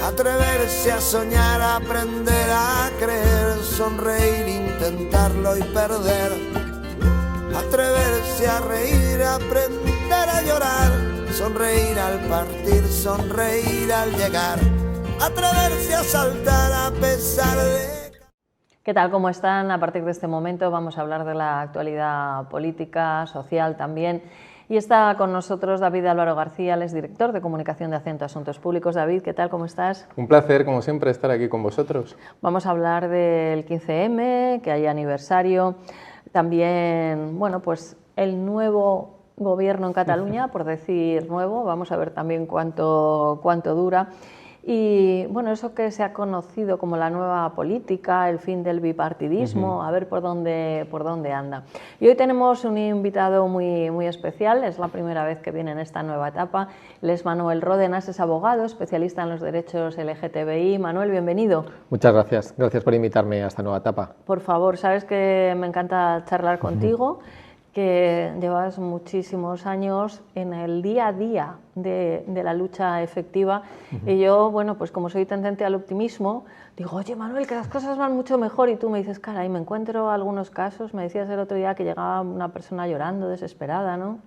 Atreverse a soñar, aprender a creer, sonreír, intentarlo y perder. Atreverse a reír, aprender a llorar, sonreír al partir, sonreír al llegar. Atreverse a saltar a pesar de... ¿Qué tal? ¿Cómo están? A partir de este momento vamos a hablar de la actualidad política, social también. Y está con nosotros David Álvaro García, él es director de Comunicación de Acento Asuntos Públicos. David, ¿qué tal? ¿Cómo estás? Un placer, como siempre, estar aquí con vosotros. Vamos a hablar del 15M, que hay aniversario. También, bueno, pues el nuevo gobierno en Cataluña, por decir nuevo, vamos a ver también cuánto dura. Y bueno, eso que se ha conocido como la nueva política, el fin del bipartidismo, a ver por dónde anda. Y hoy tenemos un invitado muy especial, es la primera vez que viene en esta nueva etapa. Él es Manuel Ródenas, es abogado, especialista en los derechos LGTBI. Manuel, bienvenido. Muchas gracias, gracias por invitarme a esta nueva etapa. Por favor, sabes que me encanta charlar contigo, que llevas muchísimos años en el día a día de la lucha efectiva. Y yo, bueno, pues como soy tendente al optimismo, digo, oye Manuel, que las cosas van mucho mejor, y tú me dices, caray, me encuentro algunos casos, me decías el otro día que llegaba una persona llorando, desesperada, ¿no?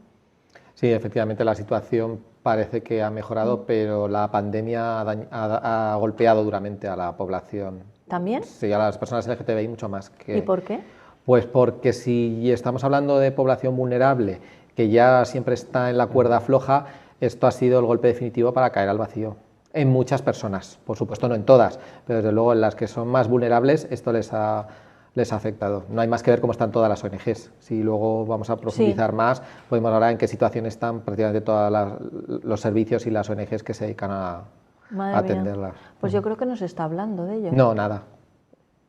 Sí, efectivamente la situación parece que ha mejorado, pero la pandemia ha golpeado duramente a la población. ¿También? Sí, a las personas LGTBI mucho más. ¿Y por qué? Pues porque si estamos hablando de población vulnerable, que ya siempre está en la cuerda floja, esto ha sido el golpe definitivo para caer al vacío. En muchas personas, por supuesto no en todas, pero desde luego en las que son más vulnerables esto les ha afectado. No hay más que ver cómo están todas las ONGs. Si luego vamos a profundizar más, podemos hablar en qué situación están prácticamente todos los servicios y las ONGs que se dedican a atenderlas. Pues yo creo que nos está hablando de ello. No, nada.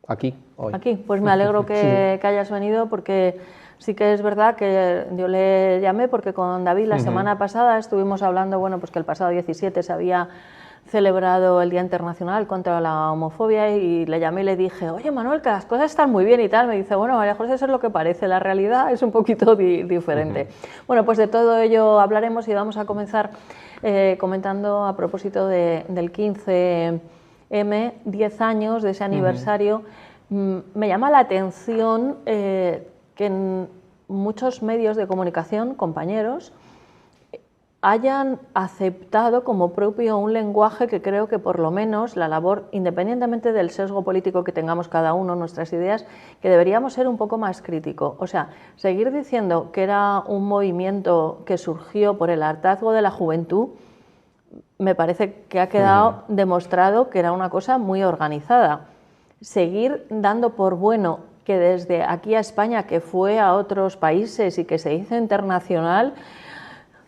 Aquí, hoy. Aquí, pues me alegro que hayas venido, porque sí que es verdad que yo le llamé porque con David la semana pasada estuvimos hablando, bueno, pues que el pasado 17 se había celebrado el Día Internacional contra la Homofobia, y le llamé y le dije, oye Manuel, que las cosas están muy bien y tal. Me dice, bueno, María José, eso es lo que parece, la realidad es un poquito diferente. Bueno, pues de todo ello hablaremos, y vamos a comenzar comentando a propósito del 15M, 10 años de ese aniversario. Me llama la atención que en muchos medios de comunicación, compañeros, hayan aceptado como propio un lenguaje que creo que por lo menos la labor, independientemente del sesgo político que tengamos cada uno, nuestras ideas, que deberíamos ser un poco más crítico. O sea, seguir diciendo que era un movimiento que surgió por el hartazgo de la juventud, me parece que ha quedado demostrado que era una cosa muy organizada. Seguir dando por bueno que desde aquí a España, que fue a otros países y que se hizo internacional,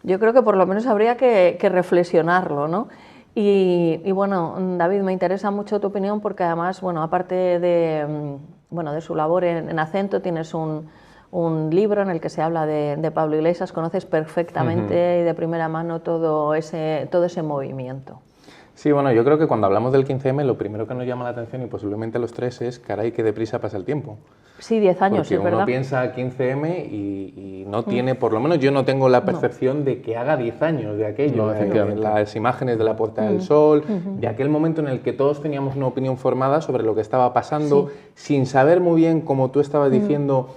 yo creo que por lo menos habría que reflexionarlo, ¿no? Y bueno, David, me interesa mucho tu opinión, porque además, bueno, aparte de su labor en Acento, tienes un libro en el que se habla de Pablo Iglesias, conoces perfectamente y de primera mano todo ese movimiento. Sí, bueno, yo creo que cuando hablamos del 15M, lo primero que nos llama la atención, y posiblemente a los tres, es, caray, qué deprisa pasa el tiempo. Sí, 10 años, sí, es verdad. Porque uno piensa 15M y no tiene, por lo menos yo no tengo la percepción de que haga 10 años de aquello. Las imágenes de la Puerta del Sol, de aquel momento en el que todos teníamos una opinión formada sobre lo que estaba pasando, sin saber muy bien, como tú estabas diciendo,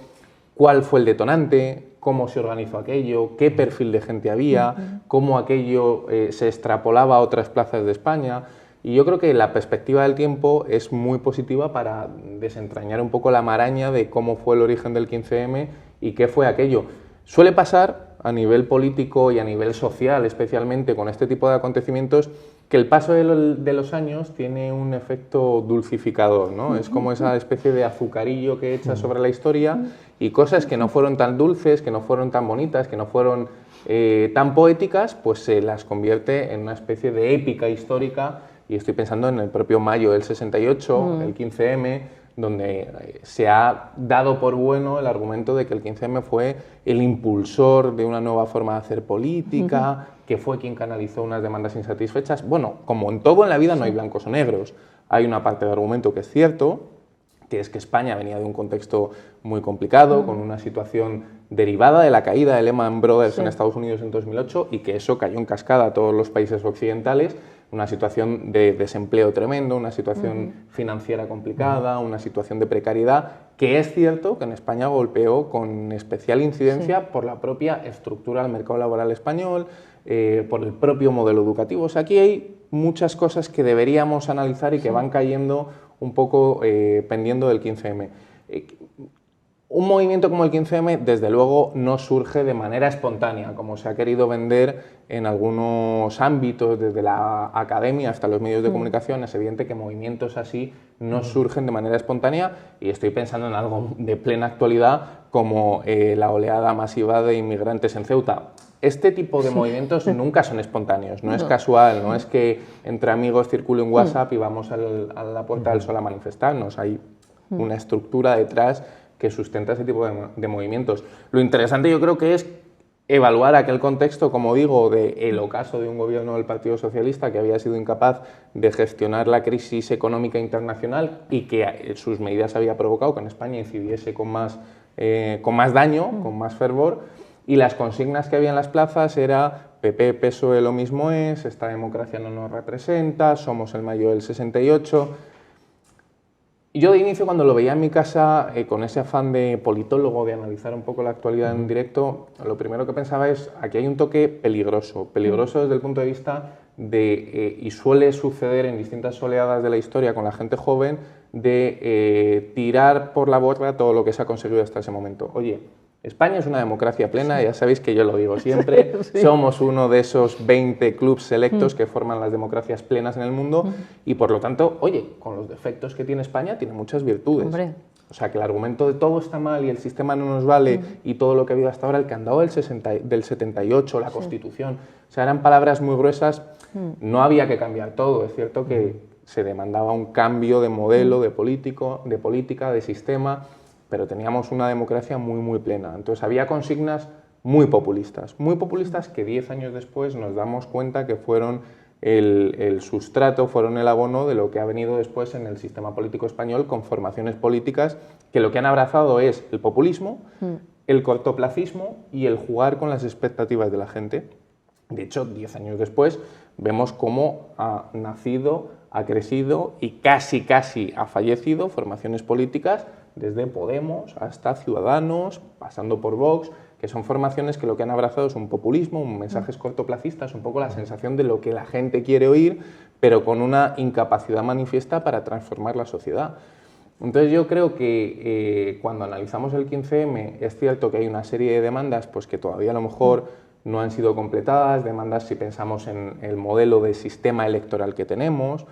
cuál fue el detonante, cómo se organizó aquello, qué perfil de gente había, cómo aquello se extrapolaba a otras plazas de España. Y yo creo que la perspectiva del tiempo es muy positiva para desentrañar un poco la maraña de cómo fue el origen del 15M y qué fue aquello. Suele pasar a nivel político y a nivel social, especialmente con este tipo de acontecimientos, que el paso de los años tiene un efecto dulcificador, ¿no? Es como esa especie de azucarillo que echas sobre la historia, y cosas que no fueron tan dulces, que no fueron tan bonitas, que no fueron tan poéticas, pues se las convierte en una especie de épica histórica. Y estoy pensando en el propio mayo del 68, el 15M, donde se ha dado por bueno el argumento de que el 15M fue el impulsor de una nueva forma de hacer política, que fue quien canalizó unas demandas insatisfechas. Bueno, como en todo en la vida no hay blancos o negros. Hay una parte del argumento que es cierto, que es que España venía de un contexto muy complicado, con una situación derivada de la caída de Lehman Brothers en Estados Unidos en 2008, y que eso cayó en cascada a todos los países occidentales. una situación de desempleo tremendo, una situación financiera complicada, una situación de precariedad, que es cierto que en España golpeó con especial incidencia por la propia estructura del mercado laboral español, por el propio modelo educativo. O sea, aquí hay muchas cosas que deberíamos analizar y que van cayendo un poco pendiendo del 15M. Un movimiento como el 15M, desde luego, no surge de manera espontánea, como se ha querido vender en algunos ámbitos, desde la academia hasta los medios de comunicación. Es evidente que movimientos así no surgen de manera espontánea, y estoy pensando en algo de plena actualidad como la oleada masiva de inmigrantes en Ceuta. Este tipo de movimientos nunca son espontáneos, no es casual, no es que entre amigos circule un WhatsApp y vamos a la Puerta del Sol a manifestarnos. Hay una estructura detrás que sustenta ese tipo de movimientos. Lo interesante, yo creo, que es evaluar aquel contexto, como digo, del ocaso de un gobierno del Partido Socialista que había sido incapaz de gestionar la crisis económica internacional y que sus medidas había provocado que en España incidiese con más daño, con más fervor, y las consignas que había en las plazas era PP, PSOE lo mismo es, esta democracia no nos representa, somos el mayo del 68... Yo de inicio, cuando lo veía en mi casa, con ese afán de politólogo, de analizar un poco la actualidad en directo, lo primero que pensaba es, aquí hay un toque peligroso desde el punto de vista de, y suele suceder en distintas oleadas de la historia con la gente joven, de tirar por la borda todo lo que se ha conseguido hasta ese momento. Oye, España es una democracia plena, ya sabéis que yo lo digo siempre, somos uno de esos 20 clubs selectos que forman las democracias plenas en el mundo y, por lo tanto, oye, con los defectos que tiene España, tiene muchas virtudes. Hombre. O sea, que el argumento de todo está mal y el sistema no nos vale y todo lo que ha habido hasta ahora, el candado del 78, la Constitución, o sea, eran palabras muy gruesas, no había que cambiar todo, es cierto que se demandaba un cambio de modelo, de política, de sistema, pero teníamos una democracia muy, muy plena. Entonces había consignas muy populistas que 10 años después nos damos cuenta que fueron el sustrato, fueron el abono de lo que ha venido después en el sistema político español, con formaciones políticas que lo que han abrazado es el populismo, el cortoplacismo y el jugar con las expectativas de la gente. De hecho, 10 años después vemos cómo ha nacido, ha crecido y casi ha fallecido formaciones políticas, desde Podemos hasta Ciudadanos, pasando por Vox, que son formaciones que lo que han abrazado es un populismo, mensajes cortoplacistas, un poco la sensación de lo que la gente quiere oír, pero con una incapacidad manifiesta para transformar la sociedad. Entonces yo creo que cuando analizamos el 15M es cierto que hay una serie de demandas pues, que todavía a lo mejor no han sido completadas, demandas si pensamos en el modelo de sistema electoral que tenemos,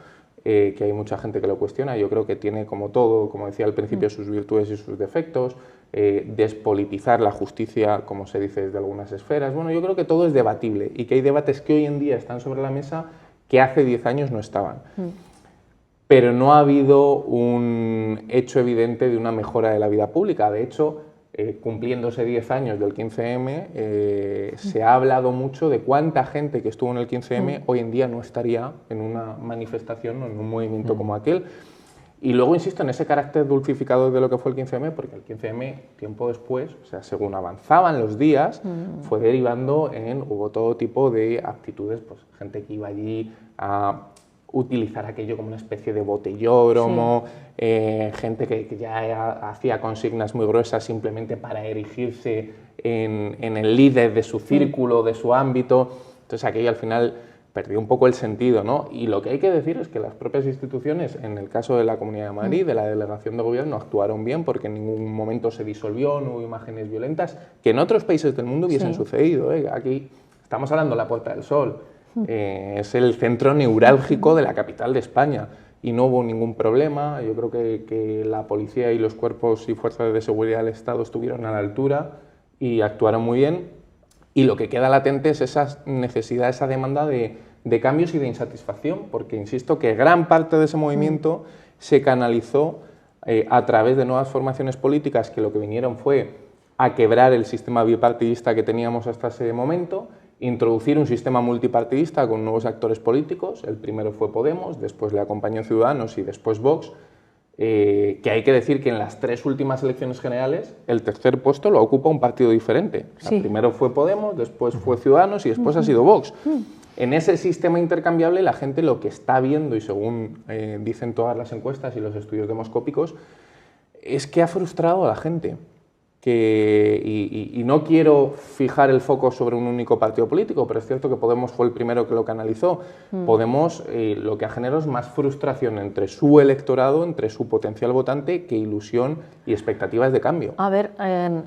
que hay mucha gente que lo cuestiona. Yo creo que tiene, como todo, como decía al principio, sus virtudes y sus defectos, despolitizar la justicia, como se dice desde algunas esferas. Bueno, yo creo que todo es debatible y que hay debates que hoy en día están sobre la mesa que hace 10 años no estaban. Pero no ha habido un hecho evidente de una mejora de la vida pública. De hecho, cumpliéndose 10 años del 15M, se ha hablado mucho de cuánta gente que estuvo en el 15M hoy en día no estaría en una manifestación o en un movimiento como aquel. Y luego, insisto, en ese carácter dulcificador de lo que fue el 15M, porque el 15M, tiempo después, o sea, según avanzaban los días, fue derivando hubo todo tipo de actitudes, pues gente que iba allí a utilizar aquello como una especie de botellódromo, gente que ya hacía consignas muy gruesas simplemente para erigirse en el líder de su círculo, de su ámbito. Entonces aquello al final perdió un poco el sentido, ¿no? Y lo que hay que decir es que las propias instituciones, en el caso de la Comunidad de Madrid, de la Delegación de Gobierno, actuaron bien porque en ningún momento se disolvió, no hubo imágenes violentas, que en otros países del mundo hubiesen sucedido. Aquí estamos hablando de la Puerta del Sol. Es el centro neurálgico de la capital de España y no hubo ningún problema. Yo creo que la policía y los cuerpos y fuerzas de seguridad del Estado estuvieron a la altura y actuaron muy bien, y lo que queda latente es esa necesidad, esa demanda de cambios y de insatisfacción, porque insisto que gran parte de ese movimiento se canalizó a través de nuevas formaciones políticas que lo que vinieron fue a quebrar el sistema bipartidista que teníamos hasta ese momento, introducir un sistema multipartidista con nuevos actores políticos. El primero fue Podemos, después le acompañó Ciudadanos y después Vox, que hay que decir que en las 3 últimas elecciones generales el tercer puesto lo ocupa un partido diferente. Primero fue Podemos, después fue Ciudadanos y después ha sido Vox. En ese sistema intercambiable la gente lo que está viendo, y según dicen todas las encuestas y los estudios demoscópicos, es que ha frustrado a la gente. Y no quiero fijar el foco sobre un único partido político, pero es cierto que Podemos fue el primero que lo canalizó. Podemos lo que ha generado es más frustración entre su electorado, entre su potencial votante, que ilusión y expectativas de cambio. A ver,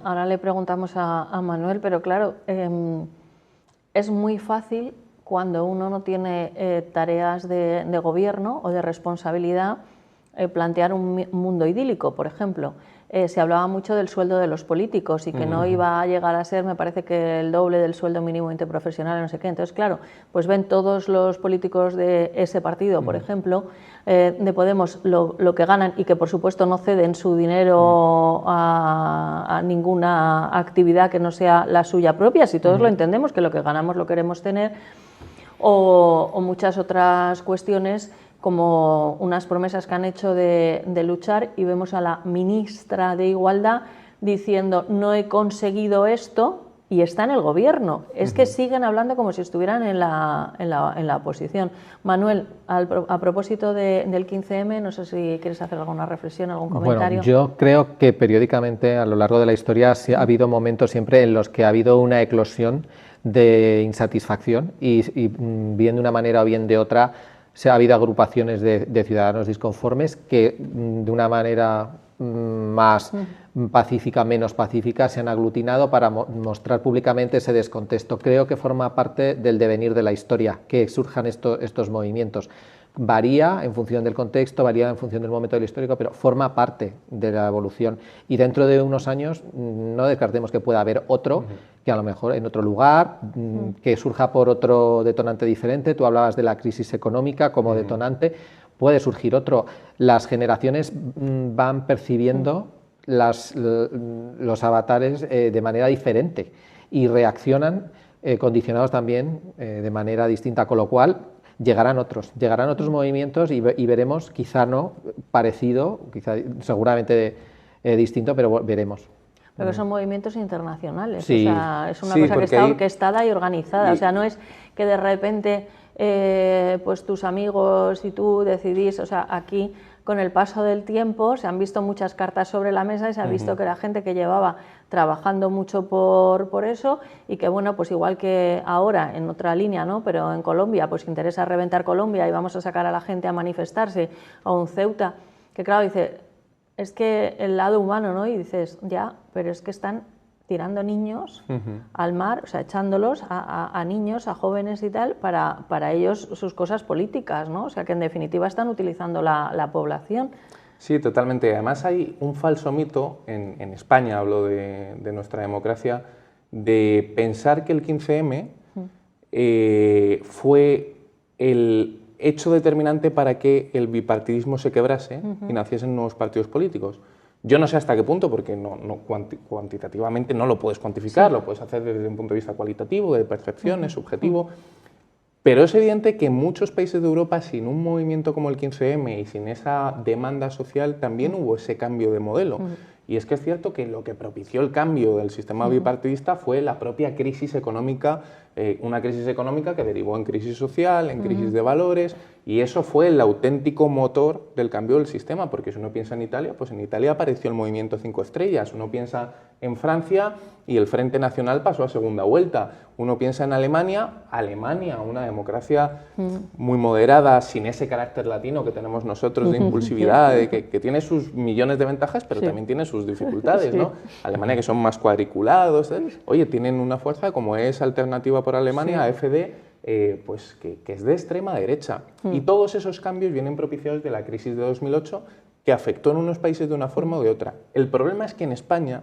ahora le preguntamos a Manuel, pero claro, es muy fácil cuando uno no tiene tareas de gobierno o de responsabilidad plantear un mundo idílico, por ejemplo. Se hablaba mucho del sueldo de los políticos y que no iba a llegar a ser, me parece que el doble del sueldo mínimo interprofesional, no sé qué. Entonces, claro, pues ven todos los políticos de ese partido, por ejemplo, de Podemos, lo que ganan y que, por supuesto, no ceden su dinero a ninguna actividad que no sea la suya propia, si todos lo entendemos, que lo que ganamos lo queremos tener, o muchas otras cuestiones como unas promesas que han hecho de luchar, y vemos a la ministra de Igualdad diciendo no he conseguido esto y está en el gobierno. Es que siguen hablando como si estuvieran en la oposición. Manuel, a propósito del 15M, no sé si quieres hacer alguna reflexión, algún comentario. Bueno, yo creo que periódicamente a lo largo de la historia ha habido momentos siempre en los que ha habido una eclosión de insatisfacción y bien de una manera o bien de otra ha habido agrupaciones de ciudadanos disconformes que de una manera más pacífica, menos pacífica, se han aglutinado para mostrar públicamente ese descontento. Creo que forma parte del devenir de la historia, que surjan estos movimientos. Varía en función del contexto, varía en función del momento histórico, pero forma parte de la evolución. Y dentro de unos años no descartemos que pueda haber otro, que a lo mejor en otro lugar, que surja por otro detonante diferente. Tú hablabas de la crisis económica como detonante, puede surgir otro. Las generaciones van percibiendo los avatares de manera diferente y reaccionan condicionados también de manera distinta, con lo cual llegarán otros movimientos y veremos, quizá no parecido, quizá seguramente distinto, pero veremos. Pero son movimientos internacionales, sí. O sea, es una cosa que está orquestada y organizada, o sea, no es que de repente pues tus amigos y tú decidís, o sea, aquí con el paso del tiempo se han visto muchas cartas sobre la mesa y se ha visto que era gente que llevaba trabajando mucho por eso y que, bueno, pues igual que ahora en otra línea, ¿no? Pero en Colombia, pues interesa reventar Colombia y vamos a sacar a la gente a manifestarse, a un Ceuta, que claro, dice, es que el lado humano, ¿no? Y dices, ya, pero es que están tirando niños al mar, o sea, echándolos a niños, a jóvenes y tal, para ellos sus cosas políticas, ¿no? O sea, que en definitiva están utilizando la población. Sí, totalmente. Además hay un falso mito, en España hablo de nuestra democracia, de pensar que el 15M fue el hecho determinante para que el bipartidismo se quebrase y naciesen nuevos partidos políticos. Yo no sé hasta qué punto, porque cuantitativamente no lo puedes cuantificar, lo puedes hacer desde un punto de vista cualitativo, de percepciones, subjetivo, pero es evidente que en muchos países de Europa, sin un movimiento como el 15M y sin esa demanda social, también hubo ese cambio de modelo. Y es que es cierto que lo que propició el cambio del sistema bipartidista fue la propia crisis económica, una crisis económica que derivó en crisis social, en crisis de valores, y eso fue el auténtico motor del cambio del sistema, porque si uno piensa en Italia, pues en Italia apareció el movimiento 5 estrellas, uno piensa en Francia y el Frente Nacional pasó a segunda vuelta, uno piensa en Alemania, una democracia muy moderada, sin ese carácter latino que tenemos nosotros de impulsividad, de que tiene sus millones de ventajas, pero también tiene sus dificultades, ¿no? Alemania, que son más cuadriculados, oye, tienen una fuerza como es Alternativa por Alemania, AfD, pues que es de extrema derecha. Y todos esos cambios vienen propiciados de la crisis de 2008, que afectó en unos países de una forma o de otra. El problema es que en España,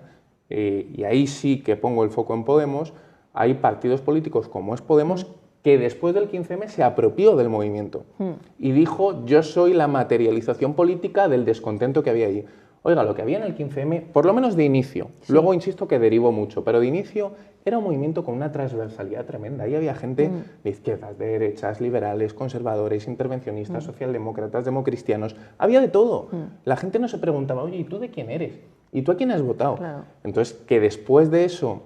y ahí sí que pongo el foco en Podemos, hay partidos políticos como es Podemos, que después del 15M se apropió del movimiento y dijo, yo soy la materialización política del descontento que había allí. Oiga, lo que había en el 15M, por lo menos de inicio, luego insisto que derivó mucho, pero de inicio era un movimiento con una transversalidad tremenda. Ahí había gente de izquierdas, de derechas, liberales, conservadores, intervencionistas, socialdemócratas, democristianos. Había de todo. La gente no se preguntaba, oye, ¿y tú de quién eres? ¿Y tú a quién has votado? Claro. Entonces, que después de eso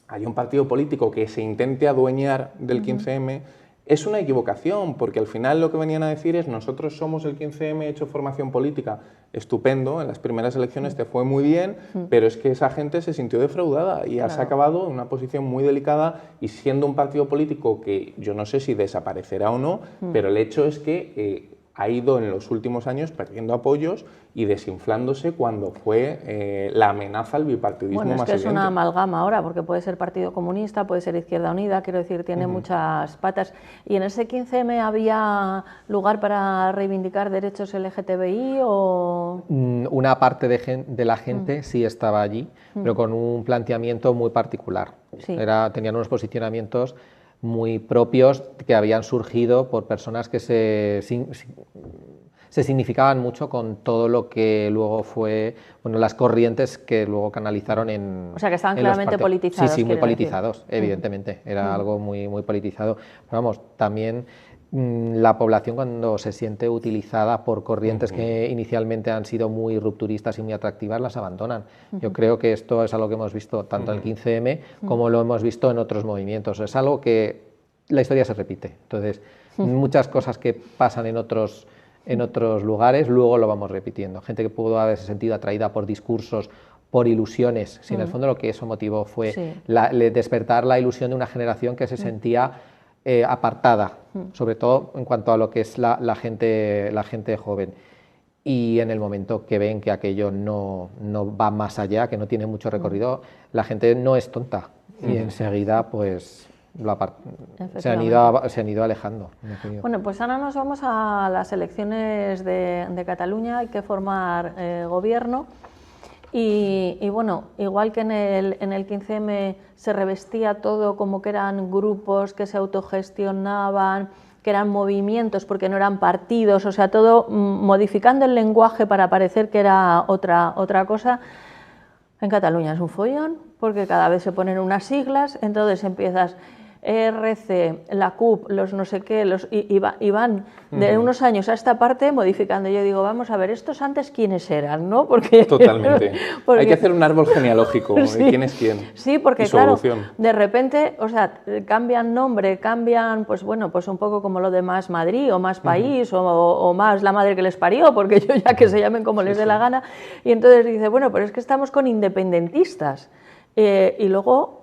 haya un partido político que se intente adueñar del 15M es una equivocación, porque al final lo que venían a decir es nosotros somos el 15M, hecho formación política, estupendo, en las primeras elecciones te fue muy bien, pero es que esa gente se sintió defraudada y has acabado en una posición muy delicada y siendo un partido político que yo no sé si desaparecerá o no, pero el hecho es que ha ido en los últimos años perdiendo apoyos y desinflándose cuando fue la amenaza al bipartidismo más evidente. Bueno, es que es una amalgama ahora, porque puede ser Partido Comunista, puede ser Izquierda Unida, quiero decir, tiene muchas patas. ¿Y en ese 15M había lugar para reivindicar derechos LGTBI o...? Una parte de la gente sí estaba allí, pero con un planteamiento muy particular. Sí. Tenían unos posicionamientos muy propios que habían surgido por personas que se significaban mucho con todo lo que luego fue, bueno, las corrientes que luego canalizaron en... O sea, que estaban claramente politizados. Sí, muy politizados, evidentemente, era algo muy, muy politizado. Pero vamos, también la población cuando se siente utilizada por corrientes que inicialmente han sido muy rupturistas y muy atractivas, las abandonan. Yo creo que esto es algo que hemos visto tanto en el 15M como lo hemos visto en otros movimientos. Es algo que la historia se repite. Entonces, muchas cosas que pasan en otros lugares, luego lo vamos repitiendo. Gente que pudo haberse sentido atraída por discursos, por ilusiones, si en el fondo lo que eso motivó fue despertar la ilusión de una generación que se sentía apartada, sobre todo en cuanto a lo que es la gente joven. Y en el momento que ven que aquello no va más allá, que no tiene mucho recorrido, la gente no es tonta y enseguida pues se han ido alejando. Bueno, pues ahora nos vamos a las elecciones de Cataluña. Hay que formar gobierno. Y bueno, igual que en el 15M se revestía todo como que eran grupos que se autogestionaban, que eran movimientos porque no eran partidos, o sea, todo modificando el lenguaje para parecer que era otra cosa. En Cataluña es un follón porque cada vez se ponen unas siglas, entonces empiezas ERC, la CUP, los no sé qué, y van de unos años a esta parte modificando. Yo digo, vamos a ver, ¿estos antes quiénes eran? ¿No? Porque, totalmente. Hay que hacer un árbol genealógico de quién es quién. Sí, porque claro, de repente, o sea, cambian nombre, cambian, pues bueno, pues un poco como lo de Más Madrid o Más País o Más la madre que les parió, porque yo ya que se llamen como les dé la gana. Y entonces dice, bueno, pero es que estamos con independentistas. Y luego,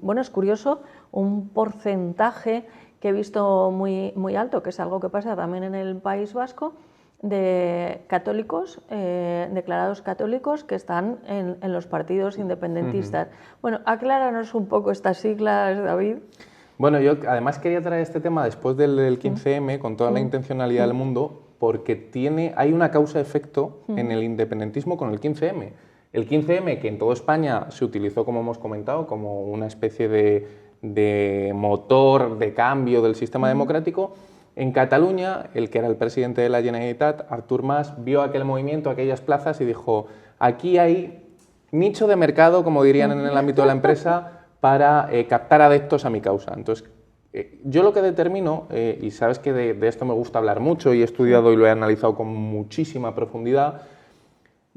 bueno, es curioso, un porcentaje que he visto muy, muy alto, que es algo que pasa también en el País Vasco, de católicos, declarados católicos, que están en los partidos independentistas. Bueno, acláranos un poco estas siglas, David. Bueno, yo además quería traer este tema después del 15M, con toda la intencionalidad del mundo, porque hay una causa-efecto en el independentismo con el 15M. El 15M, que en toda España se utilizó, como hemos comentado, como una especie de motor de cambio del sistema democrático, en Cataluña, el que era el presidente de la Generalitat, Artur Mas, vio aquel movimiento, aquellas plazas y dijo, aquí hay nicho de mercado, como dirían en el ámbito de la empresa, para captar adeptos a mi causa. Entonces, yo lo que determino, y sabes que de esto me gusta hablar mucho y he estudiado y lo he analizado con muchísima profundidad,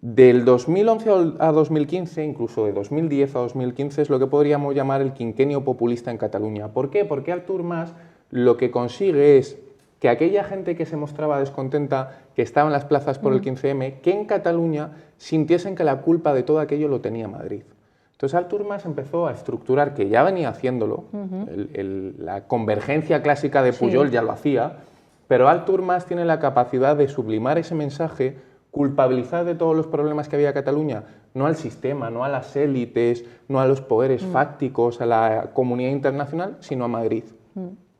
del 2011 a 2015, incluso de 2010 a 2015, es lo que podríamos llamar el quinquenio populista en Cataluña. ¿Por qué? Porque Artur Mas lo que consigue es que aquella gente que se mostraba descontenta, que estaba en las plazas por el 15M, que en Cataluña sintiesen que la culpa de todo aquello lo tenía Madrid. Entonces Artur Mas empezó a estructurar, que ya venía haciéndolo, la convergencia clásica de Pujol ya lo hacía, pero Artur Mas tiene la capacidad de sublimar ese mensaje, culpabilizar de todos los problemas que había en Cataluña, no al sistema, no a las élites, no a los poderes fácticos, a la comunidad internacional, sino a Madrid.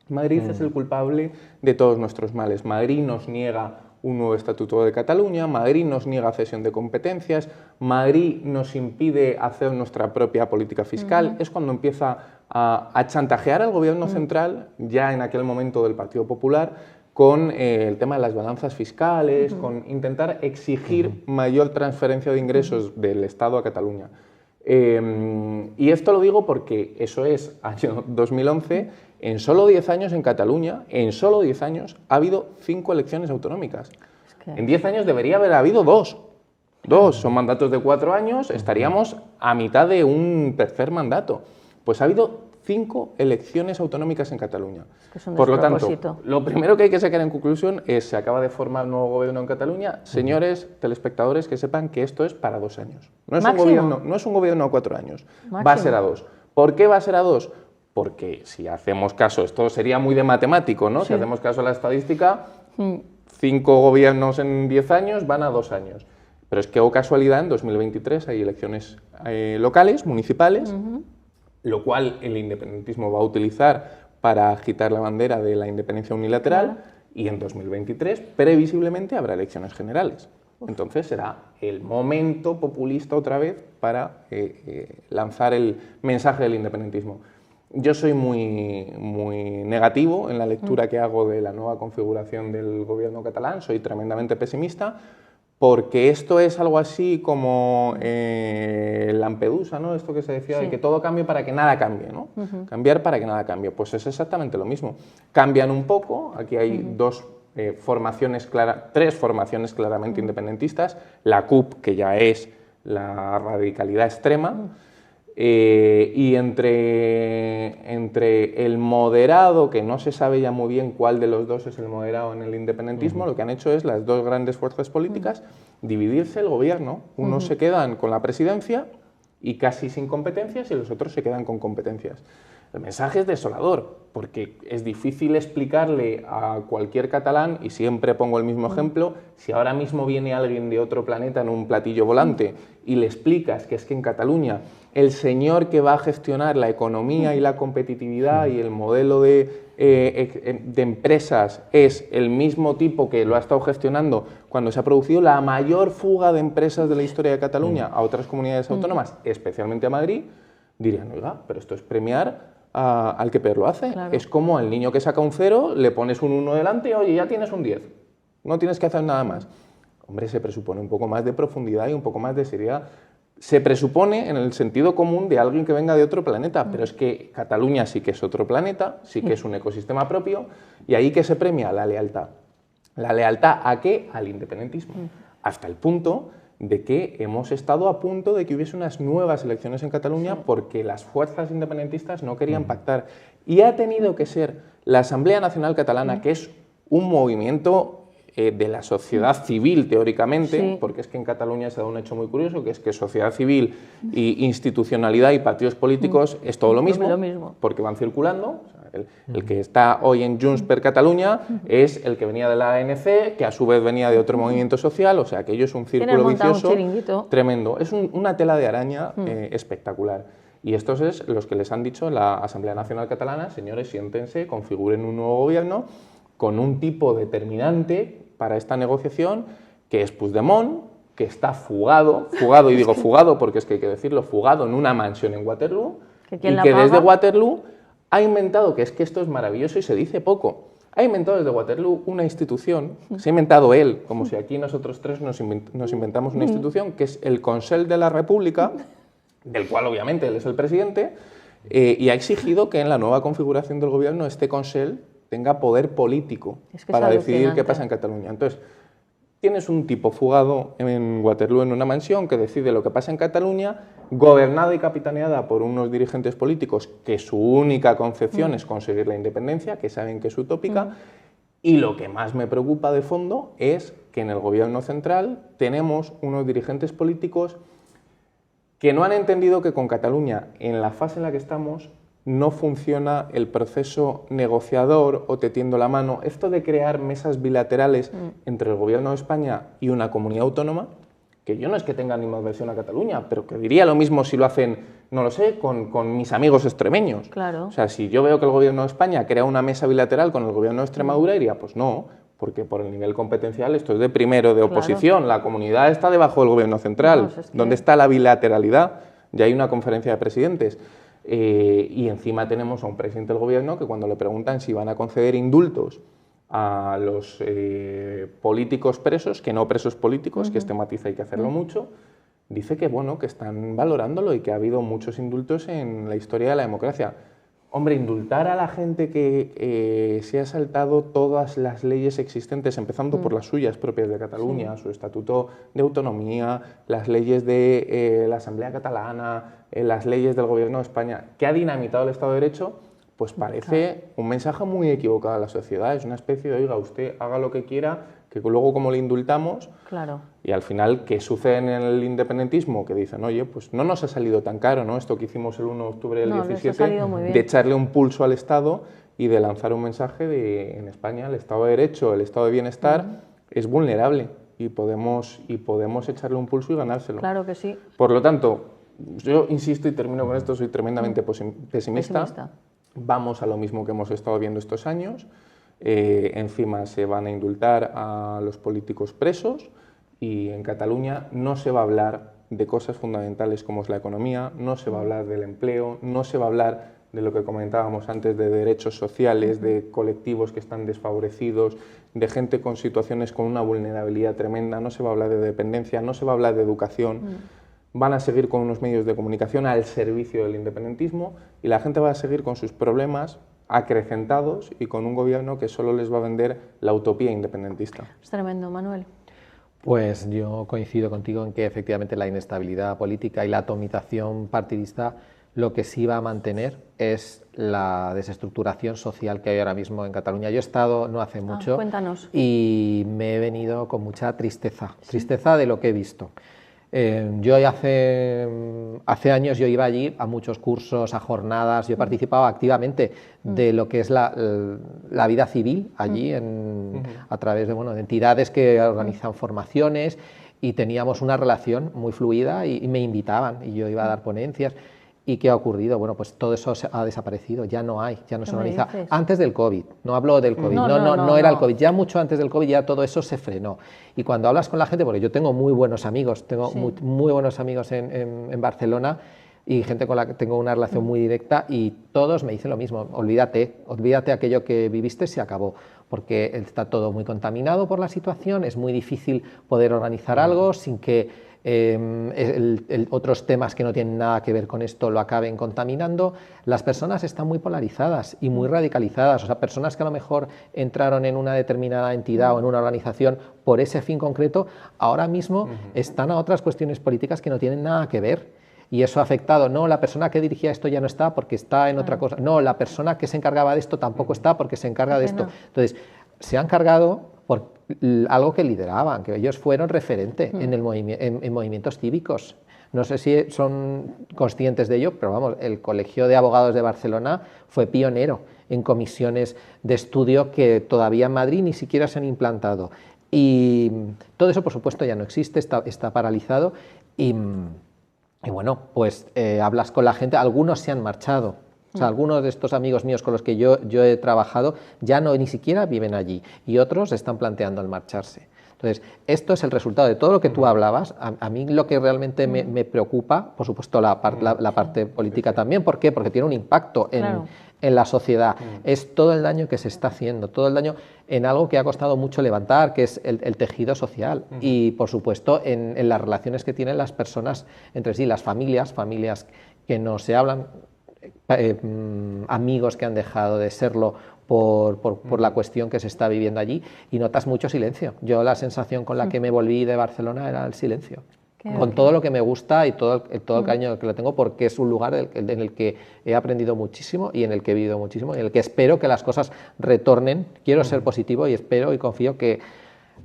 Madrid es el culpable de todos nuestros males. Madrid nos niega un nuevo estatuto de Cataluña, Madrid nos niega cesión de competencias, Madrid nos impide hacer nuestra propia política fiscal. Es cuando empieza a chantajear al gobierno central, ya en aquel momento del Partido Popular, con el tema de las balanzas fiscales, con intentar exigir mayor transferencia de ingresos del Estado a Cataluña. Y esto lo digo porque eso es año 2011, en solo 10 años en Cataluña, en solo 10 años, ha habido 5 elecciones autonómicas. En 10 años debería haber habido 2. 2 son mandatos de 4 años, estaríamos a mitad de un tercer mandato. Pues ha habido 5 elecciones autonómicas en Cataluña. Es que Por lo tanto, lo primero que hay que sacar en conclusión es, se acaba de formar un nuevo gobierno en Cataluña. Señores telespectadores, que sepan que esto es para 2 años. No es un gobierno a 4 años, va a ser a 2. ¿Por qué va a ser a 2? Porque si hacemos caso, esto sería muy de matemático, ¿no? Sí. Si hacemos caso a la estadística, 5 gobiernos en 10 años van a 2 años. Pero es que, o casualidad, en 2023 hay elecciones locales, municipales, lo cual el independentismo va a utilizar para agitar la bandera de la independencia unilateral, y en 2023 previsiblemente habrá elecciones generales. Entonces será el momento populista otra vez para lanzar el mensaje del independentismo. Yo soy muy negativo en la lectura que hago de la nueva configuración del gobierno catalán, soy tremendamente pesimista, porque esto es algo así como Lampedusa, ¿no? Esto que se decía de que todo cambie para que nada cambie, ¿no? Cambiar para que nada cambie. Pues es exactamente lo mismo. Cambian un poco, aquí hay tres formaciones claramente independentistas, la CUP, que ya es la radicalidad extrema, y entre el moderado, que no se sabe ya muy bien cuál de los dos es el moderado en el independentismo, lo que han hecho es las dos grandes fuerzas políticas dividirse el gobierno. Unos se quedan con la presidencia y casi sin competencias, y los otros se quedan con competencias. El mensaje es desolador, porque es difícil explicarle a cualquier catalán, y siempre pongo el mismo ejemplo, si ahora mismo viene alguien de otro planeta en un platillo volante y le explicas que es que en Cataluña el señor que va a gestionar la economía y la competitividad y el modelo de empresas es el mismo tipo que lo ha estado gestionando cuando se ha producido la mayor fuga de empresas de la historia de Cataluña a otras comunidades autónomas, especialmente a Madrid, dirían, oiga, pero esto es premiar al que peor lo hace. Claro. Es como al niño que saca un 0, le pones un 1 delante y, oye, ya tienes un 10, no tienes que hacer nada más. Hombre, se presupone un poco más de profundidad y un poco más de seriedad. Se presupone en el sentido común de alguien que venga de otro planeta, pero es que Cataluña sí que es otro planeta, sí que es un ecosistema propio, y ahí que se premia la lealtad. ¿La lealtad a qué? Al independentismo. Hasta el punto de que hemos estado a punto de que hubiese unas nuevas elecciones en Cataluña porque las fuerzas independentistas no querían pactar. Y ha tenido que ser la Asamblea Nacional Catalana, que es un movimiento de la sociedad civil, teóricamente, porque es que en Cataluña se da un hecho muy curioso, que es que sociedad civil y institucionalidad y partidos políticos es todo lo mismo, porque van circulando. O sea, el que está hoy en Junts per Catalunya es el que venía de la ANC, que a su vez venía de otro movimiento social, o sea, que ello es un círculo vicioso tremendo. Es una tela de araña espectacular. Y estos es los que les han dicho en la Asamblea Nacional Catalana, señores, siéntense, configuren un nuevo gobierno con un tipo determinante para esta negociación, que es Puigdemont, que está fugado, y digo fugado porque es que hay que decirlo, fugado en una mansión en Waterloo, y que desde Waterloo ha inventado, que es que esto es maravilloso y se dice poco, ha inventado desde Waterloo una institución, se ha inventado él, como si aquí nosotros tres nos inventamos una institución, que es el Consell de la República, del cual obviamente él es el presidente, y ha exigido que en la nueva configuración del gobierno este Consell tenga poder político para decidir qué pasa en Cataluña. Entonces, tienes un tipo fugado en Waterloo en una mansión que decide lo que pasa en Cataluña, gobernada y capitaneada por unos dirigentes políticos que su única concepción es conseguir la independencia, que saben que es utópica, y lo que más me preocupa de fondo es que en el gobierno central tenemos unos dirigentes políticos que no han entendido que con Cataluña, en la fase en la que estamos, no funciona el proceso negociador o te tiendo la mano. Esto de crear mesas bilaterales entre el Gobierno de España y una comunidad autónoma, que yo no es que tenga animadversión a Cataluña, pero que diría lo mismo si lo hacen, no lo sé, con mis amigos extremeños. Claro. O sea, si yo veo que el Gobierno de España crea una mesa bilateral con el Gobierno de Extremadura, diría, pues no, porque por el nivel competencial esto es de primero de oposición, la comunidad está debajo del Gobierno central. No, ¿dónde está la bilateralidad? Ya hay una conferencia de presidentes. Y encima tenemos a un presidente del gobierno que cuando le preguntan si van a conceder indultos a los políticos presos, que no presos políticos, que este matiz hay que hacerlo mucho, dice que bueno, que están valorándolo y que ha habido muchos indultos en la historia de la democracia. Hombre, indultar a la gente que se ha saltado todas las leyes existentes, empezando por las suyas propias de Cataluña, su Estatuto de Autonomía, las leyes de la Asamblea Catalana, las leyes del Gobierno de España, que ha dinamitado el Estado de Derecho, pues parece un mensaje muy equivocado a la sociedad. Es una especie de, oiga, usted haga lo que quiera, que luego como le indultamos, y al final, ¿qué sucede en el independentismo? Que dicen, oye, pues no nos ha salido tan caro, ¿no? Esto que hicimos el 1 de octubre del 17, de echarle un pulso al Estado y de lanzar un mensaje de, en España, el Estado de Derecho, el Estado de Bienestar es vulnerable y podemos echarle un pulso y ganárselo. Claro que sí. Por lo tanto, yo insisto y termino con esto, soy tremendamente pesimista. Vamos a lo mismo que hemos estado viendo estos años. Encima se van a indultar a los políticos presos y en Cataluña no se va a hablar de cosas fundamentales como es la economía, no se va a hablar del empleo, no se va a hablar de lo que comentábamos antes de derechos sociales, de colectivos que están desfavorecidos, de gente con situaciones con una vulnerabilidad tremenda, no se va a hablar de dependencia, no se va a hablar de educación. Van a seguir con unos medios de comunicación al servicio del independentismo y la gente va a seguir con sus problemas acrecentados y con un gobierno que solo les va a vender la utopía independentista. Es tremendo, Manuel. Pues yo coincido contigo en que efectivamente la inestabilidad política y la atomización partidista lo que sí va a mantener es la desestructuración social que hay ahora mismo en Cataluña. Yo he estado no hace mucho y me he venido con mucha tristeza, tristeza de lo que he visto. Yo hace años yo iba allí a muchos cursos, a jornadas, yo he participado activamente de lo que es la vida civil allí a través de entidades que organizan formaciones y teníamos una relación muy fluida y me invitaban y yo iba a dar ponencias. ¿Y qué ha ocurrido? Bueno, pues todo eso ha desaparecido, ya no hay, ya no se organiza. Antes del COVID, no hablo del COVID, no era el COVID, ya mucho antes del COVID ya todo eso se frenó. Y cuando hablas con la gente, porque yo tengo muy buenos amigos, tengo muy buenos amigos en Barcelona y gente con la que tengo una relación muy directa y todos me dicen lo mismo, olvídate aquello que viviste, se acabó, porque está todo muy contaminado por la situación, es muy difícil poder organizar algo sin que otros temas que no tienen nada que ver con esto lo acaben contaminando. Las personas están muy polarizadas y muy radicalizadas, o sea, personas que a lo mejor entraron en una determinada entidad o en una organización por ese fin concreto, ahora mismo están a otras cuestiones políticas que no tienen nada que ver. Y eso ha afectado, no, la persona que dirigía esto ya no está porque está en otra cosa, no, la persona que se encargaba de esto tampoco está porque se encarga de esto. Entonces, se han cargado por algo que lideraban, que ellos fueron referente en movimientos cívicos. No sé si son conscientes de ello, pero vamos, el Colegio de Abogados de Barcelona fue pionero en comisiones de estudio que todavía en Madrid ni siquiera se han implantado. Y todo eso, por supuesto, ya no existe, está paralizado y bueno, pues hablas con la gente, algunos se han marchado. O sea, algunos de estos amigos míos con los que yo he trabajado ya ni siquiera viven allí y otros están planteando el marcharse. Entonces, esto es el resultado de todo lo que tú hablabas. A mí lo que realmente me preocupa, por supuesto la parte política también. ¿Por qué? Porque tiene un impacto en la sociedad. Es todo el daño que se está haciendo, todo el daño en algo que ha costado mucho levantar, que es el tejido social. Y, por supuesto, en las relaciones que tienen las personas entre sí, las familias que no se hablan, amigos que han dejado de serlo por la cuestión que se está viviendo allí y notas mucho silencio. Yo la sensación con la que me volví de Barcelona era el silencio. Con todo lo que me gusta y todo el cariño que le tengo, porque es un lugar en el que he aprendido muchísimo y en el que he vivido muchísimo y en el que espero que las cosas retornen. Quiero ser positivo y espero y confío que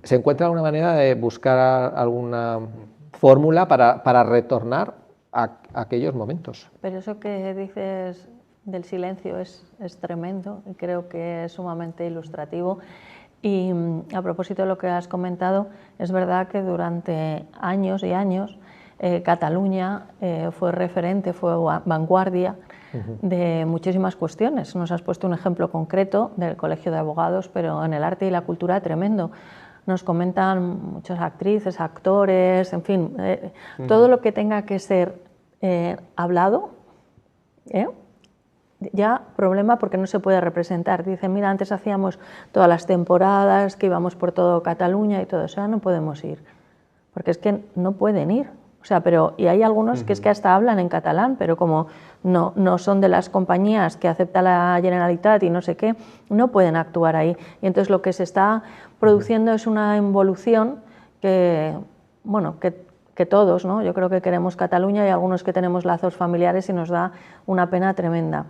se encuentre alguna manera de buscar alguna fórmula para retornar a aquellos momentos. Pero eso que dices del silencio es tremendo y creo que es sumamente ilustrativo. Y a propósito de lo que has comentado, es verdad que durante años y años Cataluña fue referente, fue vanguardia de muchísimas cuestiones. Nos has puesto un ejemplo concreto del Colegio de Abogados, pero en el arte y la cultura tremendo. Nos comentan muchas actrices, actores, en fin, todo lo que tenga que ser hablado, ya problema porque no se puede representar. Dicen, mira, antes hacíamos todas las temporadas, que íbamos por todo Cataluña y todo eso, ya no podemos ir, porque es que no pueden ir. O sea, y hay algunos que es que hasta hablan en catalán, pero como no son de las compañías que acepta la Generalitat y no sé qué, no pueden actuar ahí. Y entonces lo que se está produciendo es una involución que todos, ¿no? Yo creo que queremos Cataluña y algunos que tenemos lazos familiares y nos da una pena tremenda.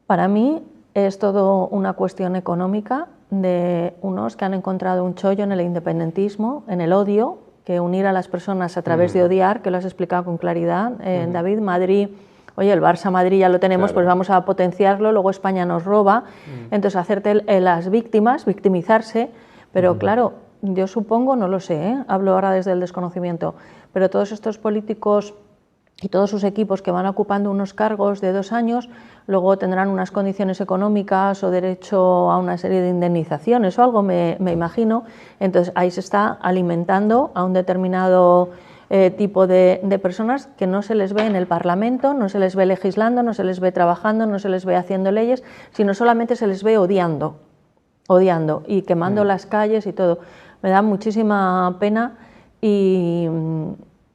Para mí es todo una cuestión económica de unos que han encontrado un chollo en el independentismo, en el odio, que unir a las personas a través de odiar, que lo has explicado con claridad, David. Madrid, oye, el Barça-Madrid ya lo tenemos, pues vamos a potenciarlo, luego España nos roba, entonces hacerte las víctimas, victimizarse, pero claro, yo supongo, no lo sé, hablo ahora desde el desconocimiento, pero todos estos políticos y todos sus equipos que van ocupando unos cargos de 2 años, luego tendrán unas condiciones económicas o derecho a una serie de indemnizaciones o algo, me imagino. Entonces ahí se está alimentando a un determinado tipo de personas que no se les ve en el Parlamento, no se les ve legislando, no se les ve trabajando, no se les ve haciendo leyes, sino solamente se les ve odiando y quemando las calles y todo. Me da muchísima pena y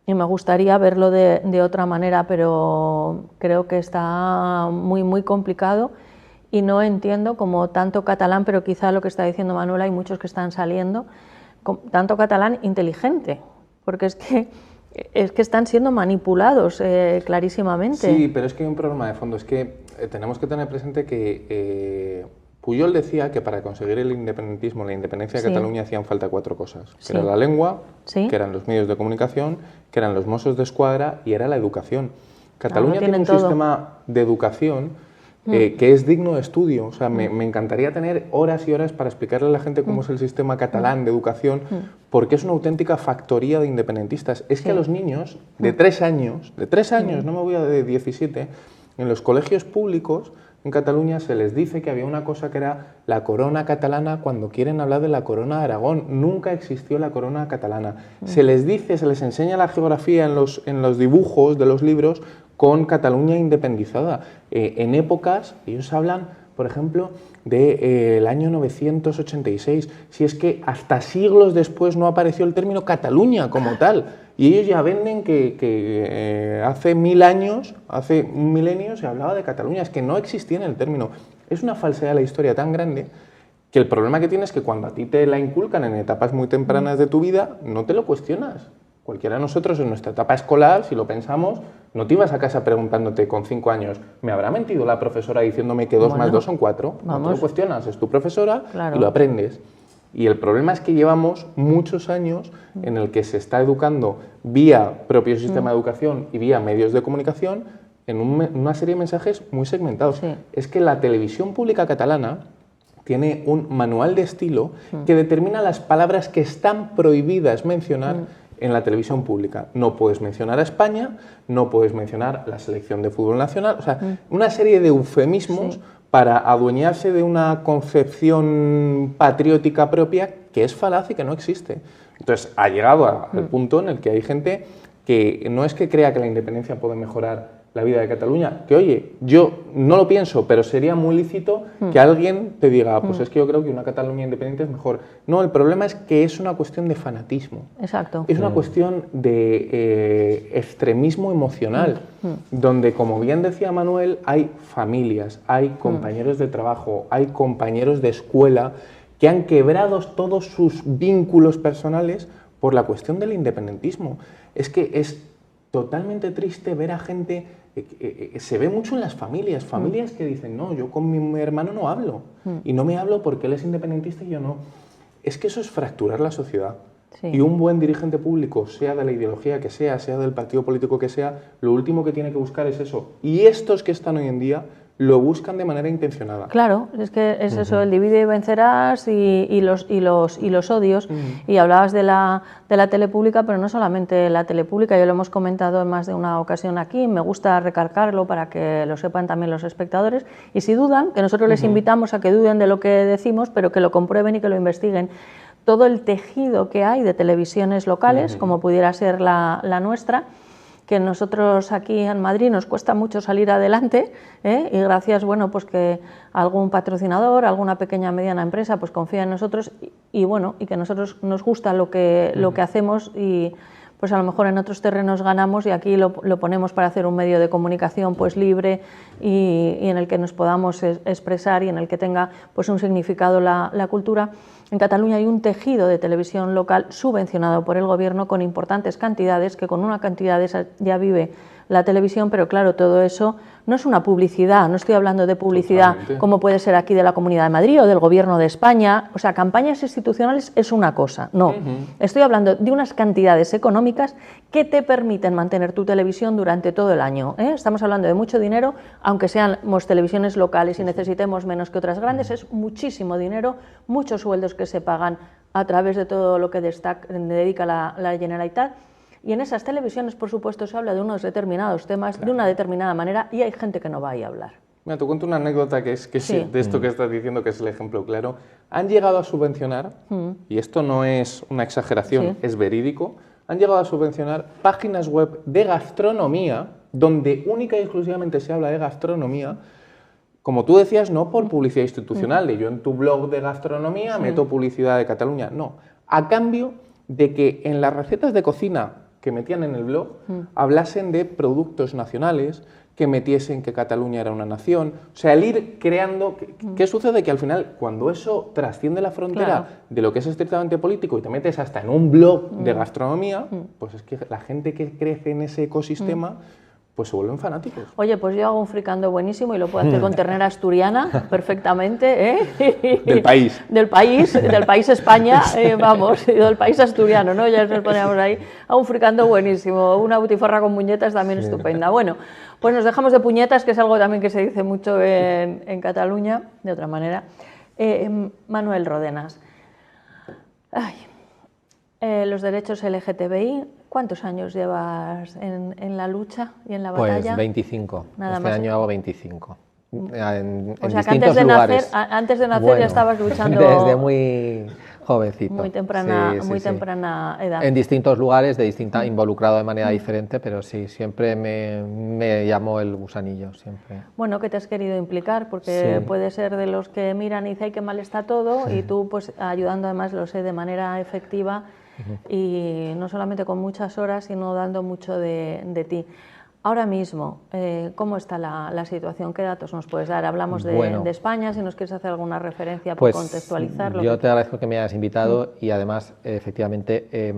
me gustaría verlo de otra manera, pero creo que está muy complicado y no entiendo como tanto catalán, pero quizá lo que está diciendo Manuel, hay muchos que están saliendo, tanto catalán inteligente, porque es que están siendo manipulados clarísimamente. Sí, pero es que hay un problema de fondo, es que tenemos que tener presente que Pujol decía que para conseguir el independentismo, la independencia de Cataluña, hacían falta 4 cosas. Que era la lengua, que eran los medios de comunicación, que eran los Mossos de Escuadra y era la educación. Cataluña tiene un sistema de educación que es digno de estudio. O sea, me encantaría tener horas y horas para explicarle a la gente cómo es el sistema catalán de educación, porque es una auténtica factoría de independentistas. Es que a los niños de 3 años, no me voy a de 17, en los colegios públicos en Cataluña se les dice que había una cosa que era la corona catalana cuando quieren hablar de la corona de Aragón. Nunca existió la corona catalana. Se les dice, se les enseña la geografía en los dibujos de los libros con Cataluña independizada. En épocas, ellos hablan, por ejemplo, del año 986. Si es que hasta siglos después no apareció el término Cataluña como tal. Y ellos ya venden que hace 1000 años, hace un milenio, se hablaba de Cataluña. Es que no existía en el término. Es una falsedad de la historia tan grande que el problema que tienes es que cuando a ti te la inculcan en etapas muy tempranas de tu vida, no te lo cuestionas. Cualquiera de nosotros en nuestra etapa escolar, si lo pensamos, no te ibas a casa preguntándote con 5 años, ¿me habrá mentido la profesora diciéndome que 2 más 2 son 4? No te lo cuestionas, es tu profesora y lo aprendes. Y el problema es que llevamos muchos años en el que se está educando vía propio sistema de educación y vía medios de comunicación en una serie de mensajes muy segmentados. Sí. Es que la televisión pública catalana tiene un manual de estilo que determina las palabras que están prohibidas mencionar en la televisión pública. No puedes mencionar a España, no puedes mencionar la selección de fútbol nacional, o sea, una serie de eufemismos para adueñarse de una concepción patriótica propia que es falaz y que no existe. Entonces, ha llegado al punto en el que hay gente que no es que crea que la independencia puede mejorar la vida de Cataluña, que oye, yo no lo pienso, pero sería muy lícito que alguien te diga, pues es que yo creo que una Cataluña independiente es mejor. No, el problema es que es una cuestión de fanatismo. Exacto. Es una cuestión de extremismo emocional, donde, como bien decía Manuel, hay familias, hay compañeros de trabajo, hay compañeros de escuela que han quebrado todos sus vínculos personales por la cuestión del independentismo. Es que es totalmente triste ver a gente, se ve mucho en las familias que dicen, no, yo con mi hermano no hablo, y no me hablo porque él es independentista y yo no. Es que eso es fracturar la sociedad. Sí. Y un buen dirigente público, sea de la ideología que sea del partido político que sea, lo último que tiene que buscar es eso. Y estos que están hoy en día lo buscan de manera intencionada. Claro, es que es eso, el divide y vencerás y los odios. Y hablabas de la tele pública, pero no solamente la tele pública, ya lo hemos comentado en más de una ocasión aquí, me gusta recalcarlo para que lo sepan también los espectadores, y si dudan, que nosotros les invitamos a que duden de lo que decimos, pero que lo comprueben y que lo investiguen. Todo el tejido que hay de televisiones locales, como pudiera ser la nuestra, que nosotros aquí en Madrid nos cuesta mucho salir adelante, y gracias, bueno, pues que algún patrocinador, alguna pequeña mediana empresa pues confía en nosotros y bueno, y que a nosotros nos gusta lo que hacemos y pues a lo mejor en otros terrenos ganamos y aquí lo ponemos para hacer un medio de comunicación pues libre y en el que nos podamos expresar y en el que tenga pues un significado la cultura. En Cataluña hay un tejido de televisión local subvencionado por el gobierno con importantes cantidades, que con una cantidad de esas ya vive la televisión, pero claro, todo eso no es una publicidad, no estoy hablando de publicidad Totalmente. como puede ser aquí de la Comunidad de Madrid o del Gobierno de España, o sea, campañas institucionales es una cosa, no, estoy hablando de unas cantidades económicas que te permiten mantener tu televisión durante todo el año, ¿eh? Estamos hablando de mucho dinero, aunque seamos televisiones locales y necesitemos menos que otras grandes, es muchísimo dinero, muchos sueldos que se pagan a través de todo lo que dedica la Generalitat. Y en esas televisiones, por supuesto, se habla de unos determinados temas, de una determinada manera, y hay gente que no va a ir a hablar. Mira, te cuento una anécdota que es Sí. de esto que estás diciendo, que es el ejemplo claro. Han llegado a subvencionar, y esto no es una exageración, Sí. es verídico, han llegado a subvencionar páginas web de gastronomía, donde única y exclusivamente se habla de gastronomía, como tú decías, no por publicidad institucional, de yo en tu blog de gastronomía meto publicidad de Cataluña, no. A cambio de que en las recetas de cocina que metían en el blog hablasen de productos nacionales, que metiesen que Cataluña era una nación, o sea, el ir creando... ¿Qué sucede? Que al final, cuando eso trasciende la frontera Claro. de lo que es estrictamente político y te metes hasta en un blog de gastronomía, pues es que la gente que crece en ese ecosistema, pues se vuelven fanáticos. Oye, pues yo hago un fricando buenísimo y lo puedo hacer con ternera asturiana perfectamente, ¿eh? Del país. Del país España, vamos, y del país asturiano, ¿no? Ya nos poníamos ahí. Hago un fricando buenísimo, una butifarra con muñetas también estupenda. Bueno, pues nos dejamos de puñetas, que es algo también que se dice mucho en Cataluña, de otra manera. Manuel Rodenas, los derechos LGTBI, ¿cuántos años llevas en la lucha y en la batalla? Pues 25. Nada este más. año hago 25. En O sea, que distintos lugares. antes de nacer Bueno, ya estabas luchando desde muy jovencito. muy temprana, Sí, muy sí. temprana edad. En distintos lugares, involucrado de manera diferente, pero sí, siempre me llamó el gusanillo, siempre. Bueno, que te has querido implicar, porque Sí. puede ser de los que miran y dicen, ay, qué mal está todo, y tú pues ayudando además, lo sé, de manera efectiva y no solamente con muchas horas, sino dando mucho de ti. Ahora mismo, ¿cómo está la situación? ¿Qué datos nos puedes dar? Hablamos de España, si nos quieres hacer alguna referencia por contextualizarlo. Yo te agradezco que me hayas invitado y además, efectivamente,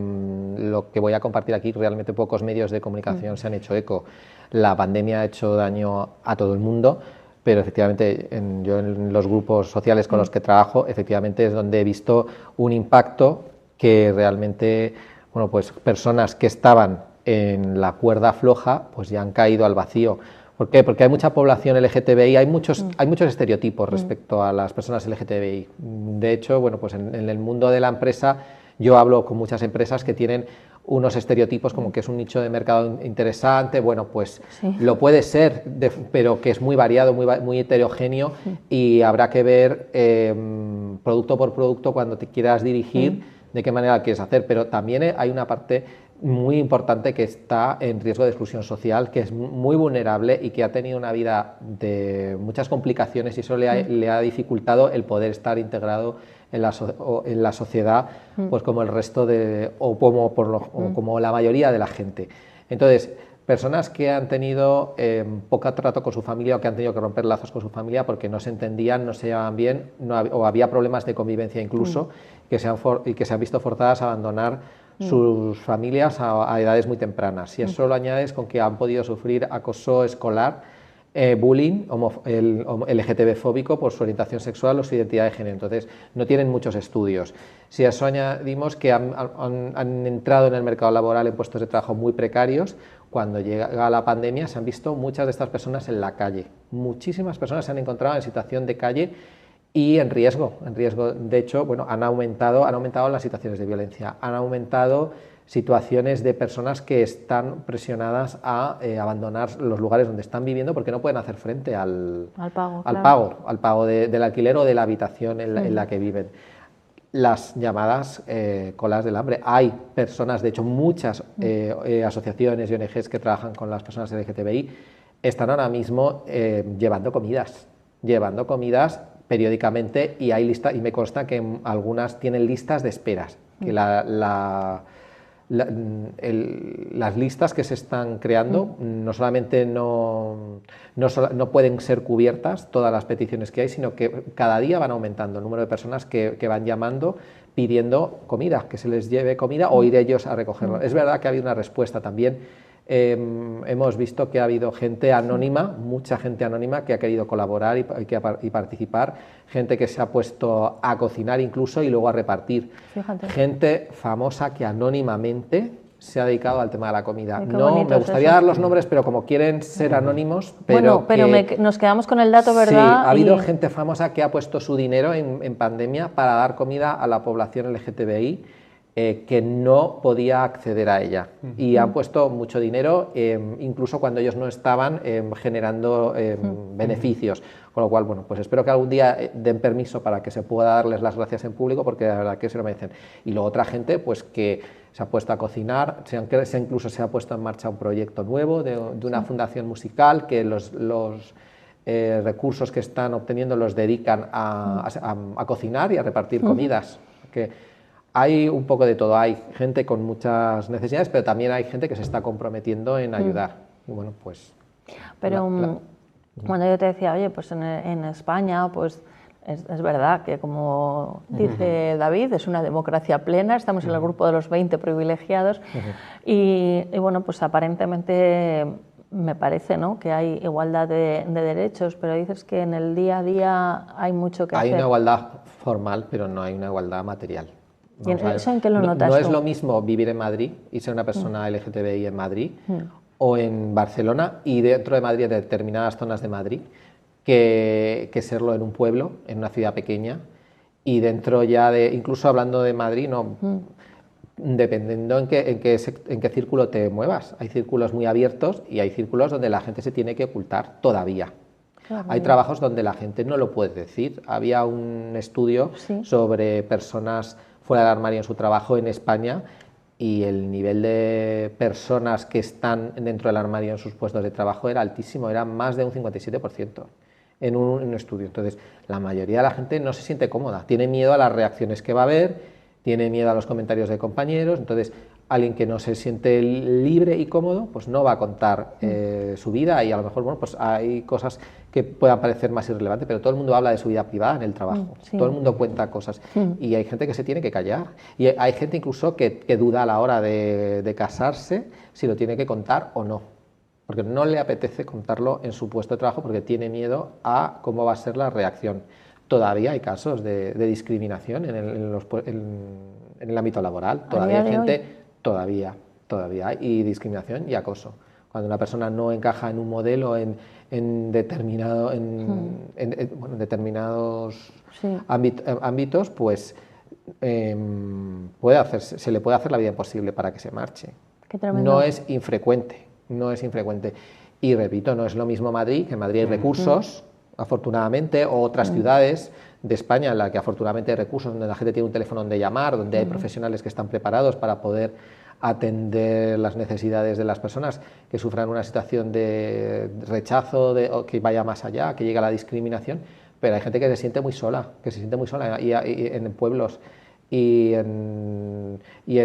lo que voy a compartir aquí, realmente pocos medios de comunicación se han hecho eco. La pandemia ha hecho daño a todo el mundo, pero efectivamente yo en los grupos sociales con los que trabajo, efectivamente es donde he visto un impacto que realmente, bueno, pues personas que estaban en la cuerda floja, pues ya han caído al vacío. ¿Por qué? Porque hay mucha población LGTBI, hay muchos estereotipos respecto a las personas LGTBI. De hecho, bueno, pues en el mundo de la empresa, yo hablo con muchas empresas que tienen unos estereotipos como que es un nicho de mercado interesante, bueno, pues lo puede ser, pero que es muy variado, muy heterogéneo y habrá que ver producto por producto cuando te quieras dirigir de qué manera lo quieres hacer, pero también hay una parte muy importante que está en riesgo de exclusión social, que es muy vulnerable y que ha tenido una vida de muchas complicaciones y eso le ha dificultado el poder estar integrado en la sociedad, pues como el resto como la mayoría de la gente. Entonces, personas que han tenido poco trato con su familia o que han tenido que romper lazos con su familia porque no se entendían, no se llevaban bien, o había problemas de convivencia incluso, que se han visto forzadas a abandonar sus familias a edades muy tempranas. Y eso lo añades con que han podido sufrir acoso escolar, bullying, LGTB-fóbico por su orientación sexual o su identidad de género. Entonces, no tienen muchos estudios. Si a eso añadimos que han entrado en el mercado laboral en puestos de trabajo muy precarios, cuando llega la pandemia se han visto muchas de estas personas en la calle. Muchísimas personas se han encontrado en situación de calle y en riesgo. De hecho, bueno, han aumentado las situaciones de violencia, han aumentado situaciones de personas que están presionadas a abandonar los lugares donde están viviendo porque no pueden hacer frente al pago del alquiler o de la habitación en la que viven. Las llamadas colas del hambre. Hay personas, de hecho muchas asociaciones y ONGs que trabajan con las personas LGTBI están ahora mismo llevando comidas periódicamente y hay listas, y me consta que algunas tienen listas de esperas, que la las listas que se están creando no solamente no pueden ser cubiertas todas las peticiones que hay, sino que cada día van aumentando el número de personas que van llamando pidiendo comida, que se les lleve comida o ir ellos a recogerlo. Es verdad que ha habido una respuesta también. Hemos visto que ha habido gente anónima, mucha gente anónima que ha querido colaborar y participar, gente que se ha puesto a cocinar incluso y luego a repartir. Fíjate. Gente famosa que anónimamente se ha dedicado al tema de la comida. No, me gustaría dar los nombres, pero como quieren ser anónimos, pero nos quedamos con el dato, ¿verdad? Sí, ha habido gente famosa que ha puesto su dinero en pandemia para dar comida a la población LGTBI que no podía acceder a ella, y han puesto mucho dinero, incluso cuando ellos no estaban generando beneficios, con lo cual, bueno, pues espero que algún día den permiso para que se pueda darles las gracias en público, porque la verdad que se lo merecen. Y luego otra gente pues que se ha puesto a cocinar, incluso se ha puesto en marcha un proyecto nuevo de una fundación musical que los recursos que están obteniendo los dedican a cocinar y a repartir comidas. Que hay un poco de todo, hay gente con muchas necesidades, pero también hay gente que se está comprometiendo en ayudar. Y bueno, pues... Pero cuando yo te decía, oye, pues en España, pues es verdad que, como dice David, es una democracia plena, estamos en el grupo de los 20 privilegiados, y bueno, pues aparentemente me parece, ¿no?, que hay igualdad de derechos, pero dices que en el día a día hay mucho que hacer. Hay una igualdad formal, pero no hay una igualdad material. ¿Y eso en qué lo notas No tú? es lo mismo vivir en Madrid y ser una persona LGTBI en Madrid o en Barcelona y dentro de Madrid, en determinadas zonas de Madrid, que serlo en un pueblo, en una ciudad pequeña, y dentro ya de, incluso hablando de Madrid, dependiendo en qué círculo te muevas. Hay círculos muy abiertos y hay círculos donde la gente se tiene que ocultar todavía. Claro. Hay trabajos donde la gente no lo puede decir. Había un estudio sobre personas fuera del armario en su trabajo en España, y el nivel de personas que están dentro del armario en sus puestos de trabajo era altísimo, era más de un 57% en un estudio. Entonces, la mayoría de la gente no se siente cómoda, tiene miedo a las reacciones que va a haber, tiene miedo a los comentarios de compañeros. Entonces, alguien que no se siente libre y cómodo, pues no va a contar su vida, y a lo mejor, bueno, pues hay cosas que puedan parecer más irrelevantes, pero todo el mundo habla de su vida privada en el trabajo, todo el mundo cuenta cosas, y hay gente que se tiene que callar, y hay gente incluso que duda a la hora de casarse si lo tiene que contar o no, porque no le apetece contarlo en su puesto de trabajo porque tiene miedo a cómo va a ser la reacción. Todavía hay casos de discriminación en el ámbito laboral, todavía hay gente... Todavía hay, y discriminación y acoso. Cuando una persona no encaja en un modelo en determinados ámbitos, pues se le puede hacer la vida imposible para que se marche. Qué tremendo. No es infrecuente. Y repito, no es lo mismo Madrid, que en Madrid hay recursos, afortunadamente, o otras ciudades de España en la que afortunadamente hay recursos, donde la gente tiene un teléfono donde llamar, donde hay profesionales que están preparados para poder atender las necesidades de las personas que sufran una situación de rechazo o que vaya más allá, que llegue a la discriminación, pero hay gente que se siente muy sola, y en pueblos y en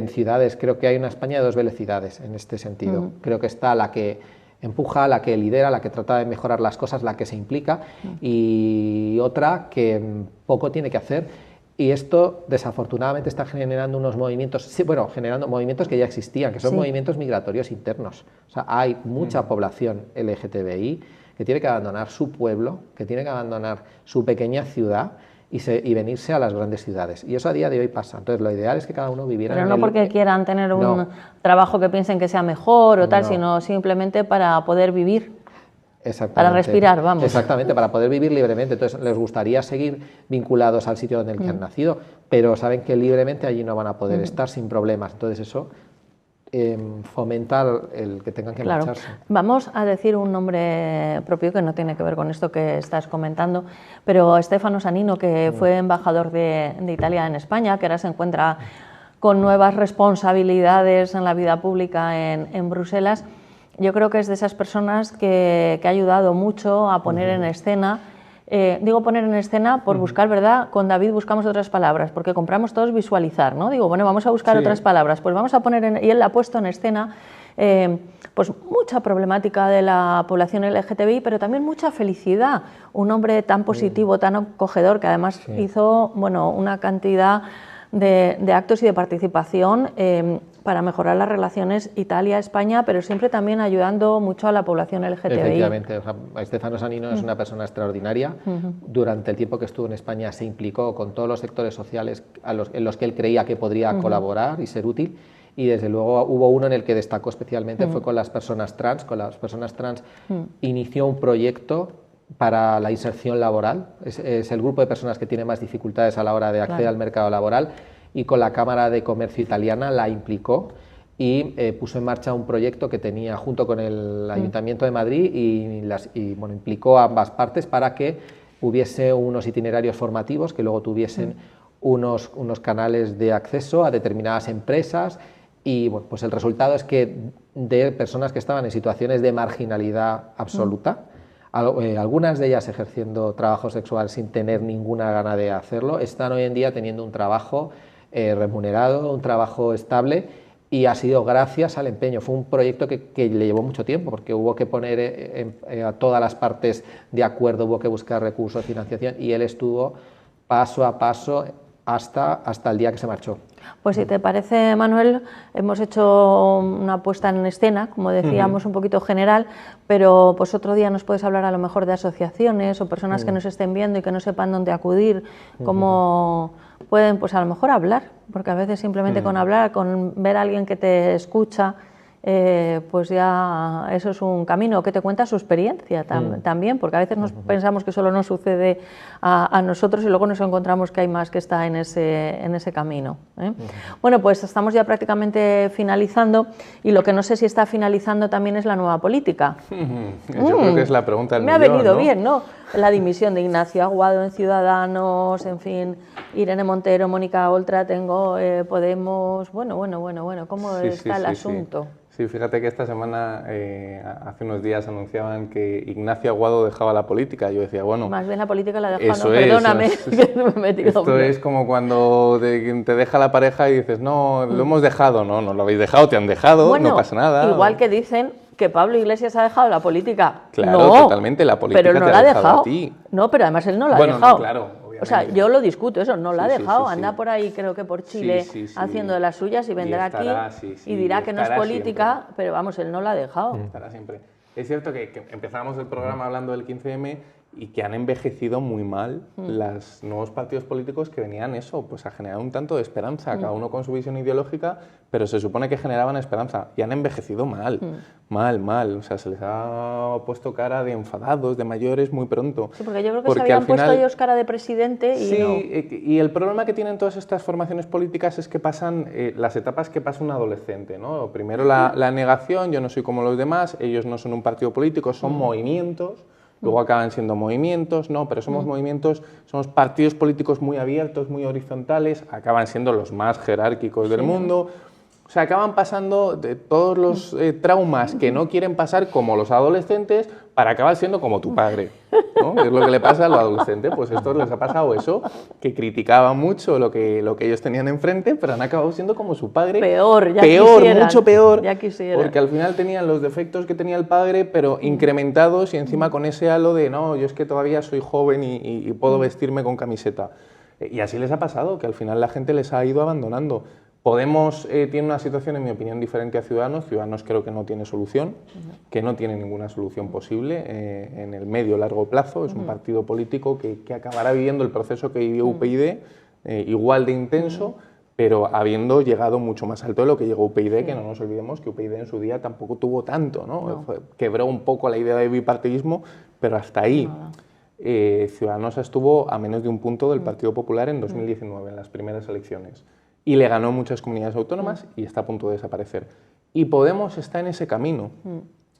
ciudades. Creo que hay una España de dos velocidades en este sentido. Creo que está la que empuja, la que lidera, la que trata de mejorar las cosas, la que se implica, y otra que poco tiene que hacer. Y esto, desafortunadamente, está generando unos movimientos, generando movimientos que ya existían, que son movimientos migratorios internos. O sea, hay mucha población LGTBI que tiene que abandonar su pueblo, que tiene que abandonar su pequeña ciudad y venirse a las grandes ciudades. Y eso a día de hoy pasa. Entonces, lo ideal es que cada uno viviera... Pero no porque quieran tener un trabajo que piensen que sea mejor o tal, sino simplemente para poder vivir. Para respirar, vamos. Exactamente, para poder vivir libremente. Entonces, les gustaría seguir vinculados al sitio en el que han nacido, pero saben que libremente allí no van a poder estar sin problemas. Entonces, eso fomenta el que tengan que marcharse. Vamos a decir un nombre propio que no tiene que ver con esto que estás comentando, pero Stefano Sannino, que fue embajador de Italia en España, que ahora se encuentra con nuevas responsabilidades en la vida pública en Bruselas. Yo creo que es de esas personas que ha ayudado mucho a poner en escena Digo poner en escena por buscar, ¿verdad? Con David buscamos otras palabras, porque compramos todos visualizar, ¿no? Digo, bueno, vamos a buscar otras palabras, pues vamos a poner, y él la ha puesto en escena, pues mucha problemática de la población LGTBI, pero también mucha felicidad. Un hombre tan positivo, tan acogedor, que además hizo, bueno, una cantidad de actos y de participación para mejorar las relaciones Italia-España, pero siempre también ayudando mucho a la población LGTBI. Efectivamente, o sea, Stefano Sannino es una persona extraordinaria. Durante el tiempo que estuvo en España se implicó con todos los sectores sociales en los que él creía que podría colaborar y ser útil, y desde luego hubo uno en el que destacó especialmente, fue con las personas trans. Con las personas trans inició un proyecto para la inserción laboral, es el grupo de personas que tiene más dificultades a la hora de acceder al mercado laboral, y con la Cámara de Comercio italiana la implicó y puso en marcha un proyecto que tenía junto con el Ayuntamiento de Madrid y bueno, implicó a ambas partes para que hubiese unos itinerarios formativos que luego tuviesen unos canales de acceso a determinadas empresas, y bueno, pues el resultado es que de personas que estaban en situaciones de marginalidad absoluta, algunas de ellas ejerciendo trabajo sexual sin tener ninguna gana de hacerlo, están hoy en día teniendo un trabajo remunerado, un trabajo estable, y ha sido gracias al empeño. Fue un proyecto que le llevó mucho tiempo, porque hubo que poner a todas las partes de acuerdo, hubo que buscar recursos, financiación, y él estuvo paso a paso hasta el día que se marchó. Pues si te parece, Manuel, hemos hecho una puesta en escena, como decíamos, un poquito general, pero pues otro día nos puedes hablar a lo mejor de asociaciones o personas que nos estén viendo y que no sepan dónde acudir, cómo pueden, pues a lo mejor hablar, porque a veces simplemente con hablar, con ver a alguien que te escucha, pues ya eso es un camino, que te cuenta su experiencia también, porque a veces nos pensamos que solo nos sucede a nosotros y luego nos encontramos que hay más que está en ese camino. Bueno, pues estamos ya prácticamente finalizando, y lo que no sé si está finalizando también es la nueva política. Yo creo que es la pregunta del millón, me ha venido ¿no? bien, ¿no? La dimisión de Ignacio Aguado en Ciudadanos, en fin, Irene Montero, Mónica Oltra, Podemos, bueno, ¿cómo está el asunto? Sí, fíjate que esta semana, hace unos días, anunciaban que Ignacio Aguado dejaba la política. Yo decía, bueno... Más bien la política la dejó, ¿no? Perdóname, que me he metido. Esto es como cuando te deja la pareja y dices, no, lo hemos dejado. No, no lo habéis dejado, te han dejado, bueno, no pasa nada. Igual que dicen que Pablo Iglesias ha dejado la política. Claro, no, totalmente, la política pero no te la ha ha dejado dejado a ti. No, pero además él no la ha Bueno, dejado. no, claro, obviamente. O sea, yo lo discuto, eso, no la ha dejado. Anda por ahí, creo que por Chile, sí. haciendo de las suyas, y vendrá estará, aquí y dirá que no es política, siempre. pero vamos, él no la ha dejado. Estará siempre. Es cierto que empezamos el programa hablando del 15M y que han envejecido muy mal los nuevos partidos políticos que venían pues a generar un tanto de esperanza, cada uno con su visión ideológica, pero se supone que generaban esperanza, y han envejecido mal, mal, o sea, se les ha puesto cara de enfadados, de mayores muy pronto. Sí, porque yo creo que se habían puesto ellos cara de presidente y sí, no. Y el problema que tienen todas estas formaciones políticas es que pasan las etapas que pasa un adolescente, ¿no? Primero la negación, yo no soy como los demás, ellos no son un partido político, son movimientos. Luego acaban siendo movimientos, no, pero somos movimientos, somos partidos políticos muy abiertos, muy horizontales, acaban siendo los más jerárquicos del mundo. O sea, acaban pasando de todos los traumas que no quieren pasar como los adolescentes para acabar siendo como tu padre, ¿no? Es lo que le pasa a los adolescentes, pues a estos les ha pasado eso, que criticaban mucho lo que ellos tenían enfrente, pero han acabado siendo como su padre. Peor, mucho peor, ya quisieran. porque al final tenían los defectos que tenía el padre, pero incrementados, y encima con ese halo de, no, yo es que todavía soy joven y puedo vestirme con camiseta. Y así les ha pasado, que al final la gente les ha ido abandonando. Podemos tiene una situación, en mi opinión, diferente a Ciudadanos. Ciudadanos creo que no tiene solución, que no tiene ninguna solución posible en el medio o largo plazo. Es un partido político que acabará viviendo el proceso que vivió UPyD, igual de intenso, pero habiendo llegado mucho más alto de lo que llegó UPyD, que no nos olvidemos que UPyD en su día tampoco tuvo tanto, ¿no? Quebró un poco la idea de bipartidismo, pero hasta ahí. Ciudadanos estuvo a menos de un punto del Partido Popular en 2019, en las primeras elecciones. Y le ganó muchas comunidades autónomas y está a punto de desaparecer. Y Podemos está en ese camino.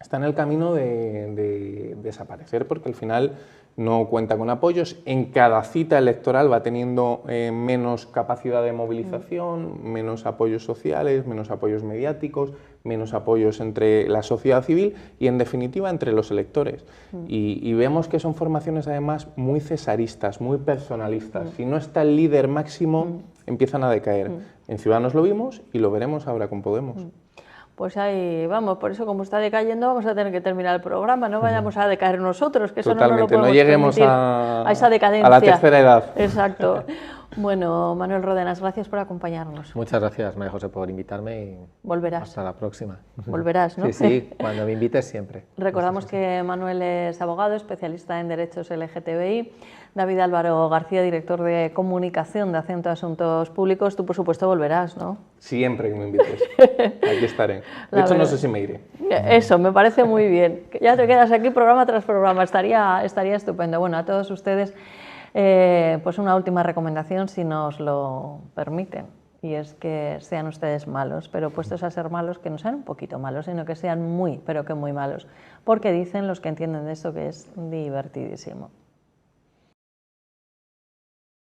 está en el camino de desaparecer, porque al final no cuenta con apoyos. En cada cita electoral va teniendo menos capacidad de movilización, menos apoyos sociales, menos apoyos mediáticos, menos apoyos entre la sociedad civil y, en definitiva, entre los electores. Y vemos que son formaciones, además, muy cesaristas, muy personalistas. Si no está el líder máximo, empiezan a decaer. En Ciudadanos lo vimos y lo veremos ahora con Podemos. Pues ahí vamos, por eso como está decayendo vamos a tener que terminar el programa, no vayamos a decaer nosotros, que eso no lo podemos lleguemos a esa decadencia. A la tercera edad. Exacto. Bueno, Manuel Ródenas, gracias por acompañarnos. Muchas gracias, María José, por invitarme y volverás. Hasta la próxima. Volverás, ¿no? Sí, sí, cuando me invites siempre. Recordamos que Manuel es abogado, especialista en derechos LGTBI. David Álvaro García, director de comunicación de Acento Asuntos Públicos. Tú, por supuesto, volverás, ¿no? Siempre que me invites. Aquí estaré. De hecho, no sé si me iré. Eso, me parece muy bien. Ya te quedas aquí programa tras programa. Estaría estupendo. Bueno, a todos ustedes, pues una última recomendación, si nos lo permiten. Y es que sean ustedes malos, pero puestos a ser malos, que no sean un poquito malos, sino que sean muy, pero que muy malos. Porque dicen los que entienden de esto que es divertidísimo.